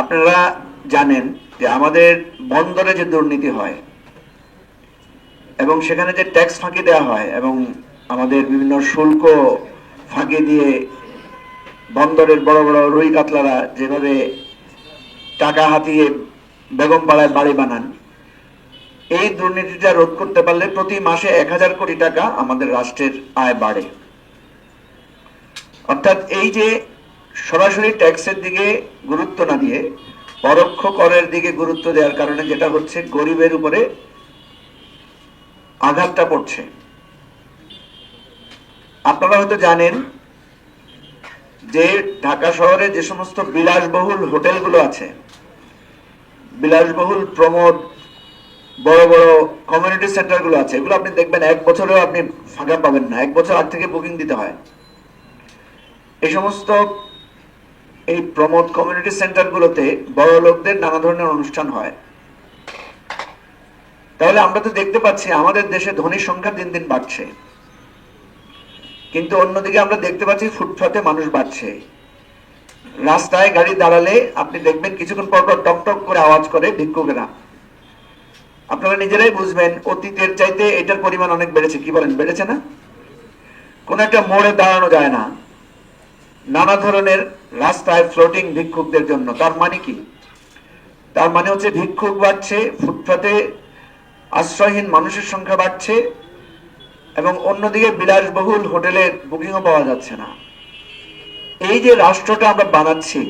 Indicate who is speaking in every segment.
Speaker 1: আপনারা জানেন যে আমাদের বন্দরে যে দুর্নীতি হয় এবং সেখানে যে ট্যাক্স ফাঁকি দেওয়া হয় এবং আমাদের বিভিন্ন শুল্ক ফাঁকি দিয়ে বন্দরের বড় বড় রুই কাতলারা যেভাবে টাকা হাতিয়ে বেগম পাড়ায় বাড়ি বানান, এই দুর্নীতিটা রোধ করতে পারলে প্রতি মাসে 1000 কোটি টাকা আমাদের রাষ্ট্রের আয় বাড়ে। অর্থাৎ এই যে সরাসরি ট্যাক্সের দিকে গুরুত্ব না দিয়ে পরোক্ষ করের দিকে গুরুত্ব দেওয়ার কারণে যেটা হচ্ছে, গরিবের উপরে আঘাতটা পড়ছে। আপনারা হয়তো জানেন যে ঢাকা শহরে যে সমস্ত বিলাসবহুল হোটেলগুলো আছে, বিলাসবহুল প্রমোদ, বড় বড় কমিউনিটি সেন্টারগুলো আছে, এগুলো আপনি দেখবেন 1 বছরেও আপনি ফাঁকা পাবেন না, 1 বছর আগ থেকে বুকিং দিতে হয়। এই সমস্ত এই প্রমোদ কমিউনিটি সেন্টারগুলোতে বড় লোকদের নানা ধরনের অনুষ্ঠান হয়। তাহলে আমরা তো দেখতে পাচ্ছি আমাদের দেশে ধনীর সংখ্যা দিন দিন বাড়ছে, কিন্তু অন্যদিকে আমরা দেখতে পাচ্ছি ফুটপাতে মানুষ বাড়ছে। রাস্তায় গাড়ি দাঁড়ালে আপনি দেখবেন কিছুক্ষণ পর পর টক টক করে আওয়াজ করে ভিক্ষুকেরা। আপনারা নিজেরাই বুঝবেন অতীতের চাইতে এটার পরিমাণ অনেক বেড়েছে। কি বলেন, বেড়েছে না? কোন একটা মোড়ে দাঁড়ানো যায় না, নানা ধরনের রাস্তায় ফ্লোটিং ভিক্ষুকদের জন্য। তার মানে কি? তার মানে হচ্ছে ভিক্ষুক বাড়ছে, ফুটপাতে আশ্রয়হীন মানুষের সংখ্যা বাড়ছে এবং অন্যদিকে বিলাসবহুল হোটেলের বুকিংও পাওয়া যাচ্ছে না। এই যে রাষ্ট্রটা আমরা বানাচ্ছি,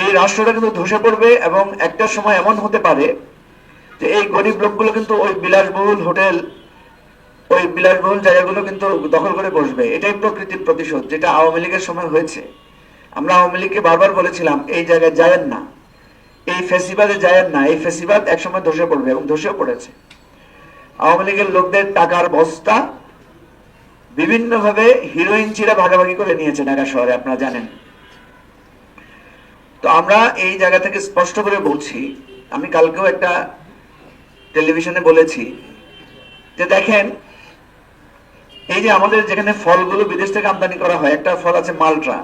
Speaker 1: এই রাষ্ট্রটা কিন্তু ধসে পড়বে এবং একটা সময় এমন হতে পারে যে এই গরিব লোকগুলো কিন্তু ওই বিলাসবহুল হোটেল, ওই বিলাসবহুল জায়গাগুলো কিন্তু দখল করে বসবে। এটাই প্রকৃতির প্রতিশোধ, যেটা আওয়ামী লীগের সময় হয়েছে। আমরা আওয়ামী লীগকে বারবার বলেছিলাম এই জায়গায় যায়েন না, এই ফেসিবাদে যায়েন না, এই ফেসিবাদ একসময় ধসে পড়বে এবং ধসেও পড়েছে। আওয়ামী লীগের লোকদের টাকার বস্তা বিভিন্ন ভাবে হিরোইন চিরা ভাগাভাগি করে নিয়েছে ঢাকা শহরে, আপনারা জানেন। তো আমরা এই জায়গা থেকে স্পষ্ট করে বলছি, আমি কালকেও একটা টেলিভিশনে বলেছি যে দেখেন, এই যে আমাদের যেখানে ফলগুলো বিদেশ থেকে আমদানি করা হয়, একটা ফল আছে মালটা।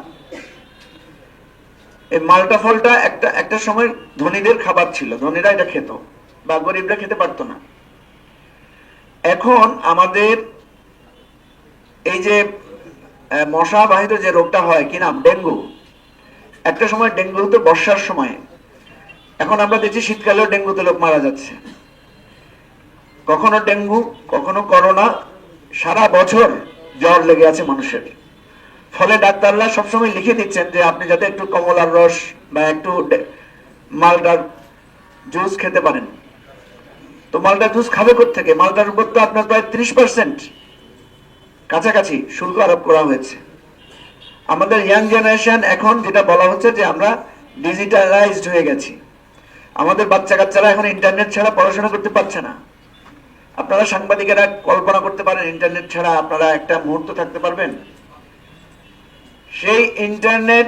Speaker 1: এই মালটা ফলটা একটা সময় ধনীদের খাবার ছিল, ধনীরা এটা খেত বা গরিবরা খেতে পারতো না। এখন আমাদের এই যে মশা বাহিত যে রোগটা হয়, কি নাম, ডেঙ্গু। একটা সময় ডেঙ্গু হতো বর্ষার সময়, এখন আমরা দেখছি শীতকালেও ডেঙ্গুতে লোক মারা যাচ্ছে। কখনো ডেঙ্গু, কখনো করোনা, সারা বছর জ্বর লেগে আছে মানুষের। ফলে ডাক্তাররা সবসময় লিখে দিচ্ছেন যে আপনি যাতে একটু কমলার রস বা একটু মালটার জুস খেতে পারেন। তো মালটার জুস খাবে কোত্থেকে? মালটার উপর তো আপনার প্রায় 30% কাছাকাছি শুল্ক আরোপ করা হয়েছে। আমাদের ইয়াং জেনারেশন এখন যেটা বলা হচ্ছে যে আমরা ডিজিটালাইজড হয়ে গেছি। আমাদের বাচ্চা কাচ্চারা এখন ইন্টারনেট ছাড়া পড়াশোনা করতে পারছে না। আপনারা সাংবাদিকেরা কল্পনা করতে পারেন ইন্টারনেট ছাড়া আপনারা একটা মুহূর্ত থাকতে পারবেন? সেই ইন্টারনেট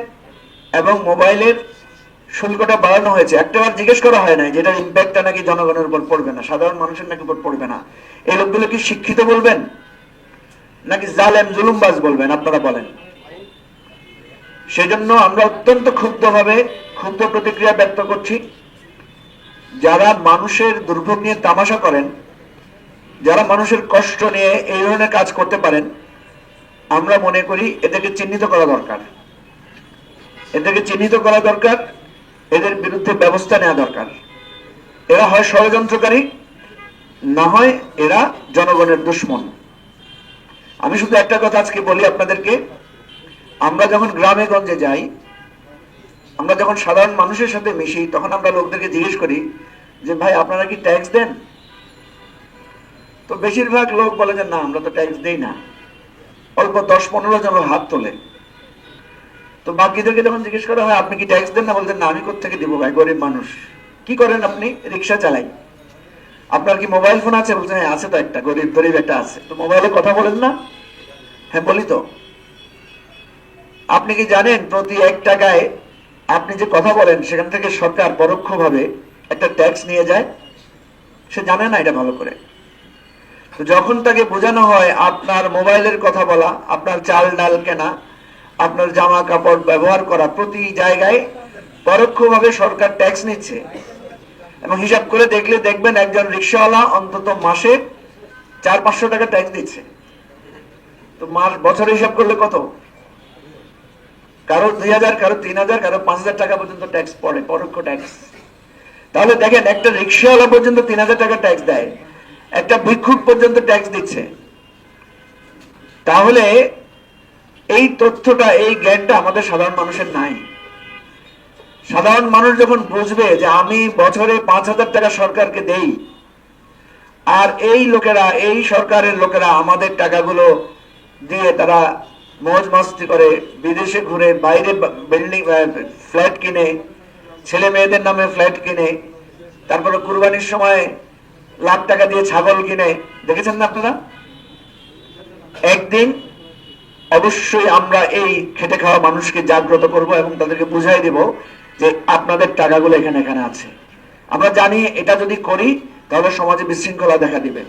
Speaker 1: এবং মোবাইলের শুল্কটা বাড়ানো হয়েছে। একটাবার জিজ্ঞেস করা হয় না যেটার ইম্প্যাক্টটা নাকি জনগণের উপর পড়বে না, সাধারণ মানুষের নাকি উপর পড়বে না। এই লোকগুলো কি শিক্ষিত বলবেন নাকি জালেম জুলুমবাজ বলবেন? আপনারা বলেন। সেজন্য আমরা অত্যন্ত ক্ষুব্ধ প্রতিক্রিয়া ব্যক্ত করছি। যারা মানুষের দুর্ভোগ নিয়ে তামাশা করেন, যারা মানুষের কষ্ট নিয়ে এই ধরনের কাজ করতে পারেন, আমরা মনে করি এদেরকে চিহ্নিত করা দরকার। এদেরকে চিহ্নিত করা দরকার, এদের বিরুদ্ধে ব্যবস্থা নেওয়া দরকার। এরা হয় ষড়যন্ত্রকারী, না হয় এরা জনগণের দুশ্মন। আমি শুধু একটা কথা আজকে বলি আপনাদেরকে, আমরা যখন গ্রামে গঞ্জে যাই, আমরা যখন সাধারণ মানুষের সাথে মিশি, তখন আমরা লোকদেরকে জিজ্ঞেস করি যে ভাই আপনারা কি ট্যাক্স দেন? তো বেশিরভাগ লোক বলে যে না, আমরা তো ট্যাক্স দেই না। অল্প 10-15 জন হাত তোলে। তো বাকিদেরকে যখন জিজ্ঞেস করা হয় আপনি কি ট্যাক্স দেন না, বলতেন না, আমি কোত্থেকে দিব ভাই, গরিব মানুষ। কি করেন আপনি? রিক্সা চালাই। আপনার কি মোবাইল ফোন আছে? বলছেন হ্যাঁ আছে তো, একটা গরিব একটা আছে। তো মোবাইলে কথা বলেন না? হ্যাঁ বলি তো। আপনি কি জানেন প্রতি 1 টাকায় আপনি যে কথা বলেন সেখান থেকে সরকার পরোক্ষভাবে একটা ট্যাক্স নিয়ে যায়? সে জানে না এটা ভালো করে। তো যখন তাকে বোঝানো হয় আপনার মোবাইলের কথা বলা, আপনার চাল ডাল কেনা, আপনার জামা কাপড় ব্যবহার করা, প্রতি জায়গায় পরোক্ষভাবে সরকার ট্যাক্স নিচ্ছে, এবং হিসাব করে দেখলে দেখবেন একজন রিক্সাওয়ালা অন্তত মাসে 400-500 টাকা ট্যাক্স দিচ্ছে। তো বছরে হিসাব করলে কত? কারো 2000, কারো 3000, কারো 5000 টাকা পর্যন্ত ট্যাক্স পড়ে, পরোক্ষ ট্যাক্স। তাহলে দেখেন, একটা রিক্সাওয়ালা পর্যন্ত 3000 টাকা ট্যাক্স দেয়, একটা ভিক্ষুক পর্যন্ত ট্যাক্স দিচ্ছে। তাহলে এই তথ্যটা, এই জ্ঞানটা আমাদের সাধারণ মানুষের নাই। সাধারণ মানুষ যখন বুঝবে যে আমি বছরে 5000 টাকা সরকারকে দেই, আর এই লোকেরা, এই সরকারের লোকেরা আমাদের টাকাগুলো দিয়ে তারা মौज मस्ती করে, বিদেশে ঘুরে, বাইরে বিল্ডিং, ফ্ল্যাট কিনে, ছেলে মেয়েদের নামে ফ্ল্যাট কিনে, তারপরে কুরবানির সময় লাখ টাকা দিয়ে ছাগল কিনে, দেখেছেন না আপনারা? একদিন অবশ্যই আমরা এই খেটে খাওয়া মানুষকে জাগ্রত করব এবং তাদেরকে বুঝাই দেব যে আপনাদের টাকাগুলো এখানে এখানে আছে। আমরা জানি এটা যদি করি তাহলে সমাজে বিশৃঙ্খলা দেখা দিবে।